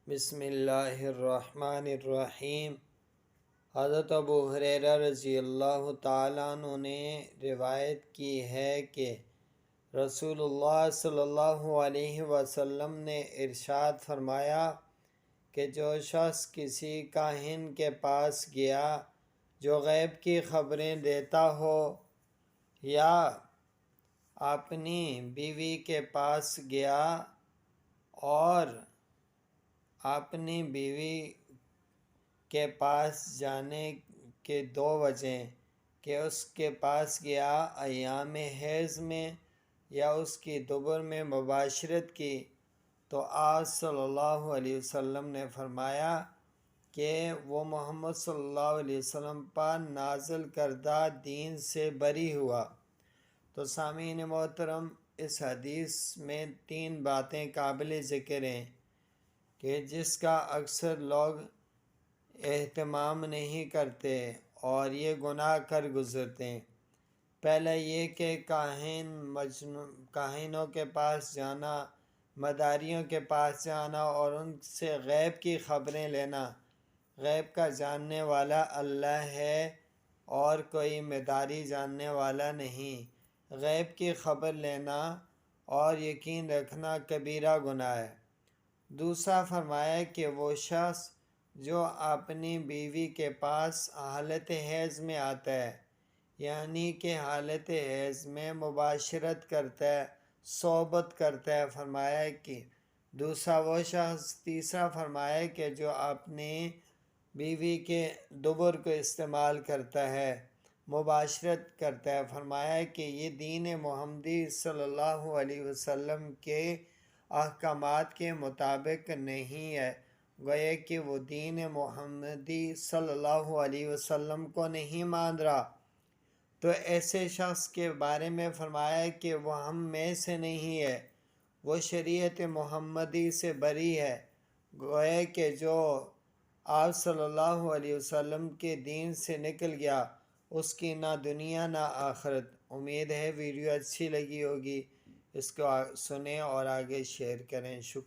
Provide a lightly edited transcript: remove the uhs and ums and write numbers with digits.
بسم اللہ الرحمن الرحیم۔ حضرت ابو ہریرہ رضی اللہ تعالیٰ عنہ نے روایت کی ہے کہ رسول اللہ صلی اللہ علیہ وسلم نے ارشاد فرمایا کہ جو شخص کسی کاہن کے پاس گیا جو غیب کی خبریں دیتا ہو، یا اپنی بیوی کے پاس گیا اور اپنی بیوی کے پاس جانے کے دو وجہ کہ اس کے پاس گیا ایام حیض میں یا اس کی دبر میں مباشرت کی، تو آپ صلی اللہ علیہ وسلم نے فرمایا کہ وہ محمد صلی اللہ علیہ وسلم پر نازل کردہ دین سے بری ہوا۔ تو سامعین محترم، اس حدیث میں 3 باتیں قابل ذکر ہیں کہ جس کا اکثر لوگ اہتمام نہیں کرتے اور یہ گناہ کر گزرتے ہیں۔ پہلا یہ کہ کاہنوں کے پاس جانا، مداریوں کے پاس جانا اور ان سے غیب کی خبریں لینا۔ غیب کا جاننے والا اللہ ہے اور کوئی مداری جاننے والا نہیں۔ غیب کی خبر لینا اور یقین رکھنا کبیرہ گناہ ہے۔ دوسرا فرمایا کہ وہ شخص جو اپنی بیوی کے پاس حالت حیض میں آتا ہے، یعنی کہ حالت حیض میں مباشرت کرتا ہے، صحبت کرتا ہے، فرمایا کہ دوسرا وہ شخص۔ تیسرا فرمایا کہ جو اپنی بیوی کے دبر کو استعمال کرتا ہے، مباشرت کرتا ہے، فرمایا کہ یہ دین محمدی صلی اللہ علیہ وسلم کے احکامات کے مطابق نہیں ہے، گویا کہ وہ دین محمدی صلی اللہ علیہ وسلم کو نہیں مان رہا۔ تو ایسے شخص کے بارے میں فرمایا کہ وہ ہم میں سے نہیں ہے، وہ شریعت محمدی سے بری ہے، گویا کہ جو آپ صلی اللہ علیہ وسلم کے دین سے نکل گیا، اس کی نہ دنیا نہ آخرت۔ امید ہے ویڈیو اچھی لگی ہوگی، اس کو سنیں اور آگے شیئر کریں۔ شکریہ۔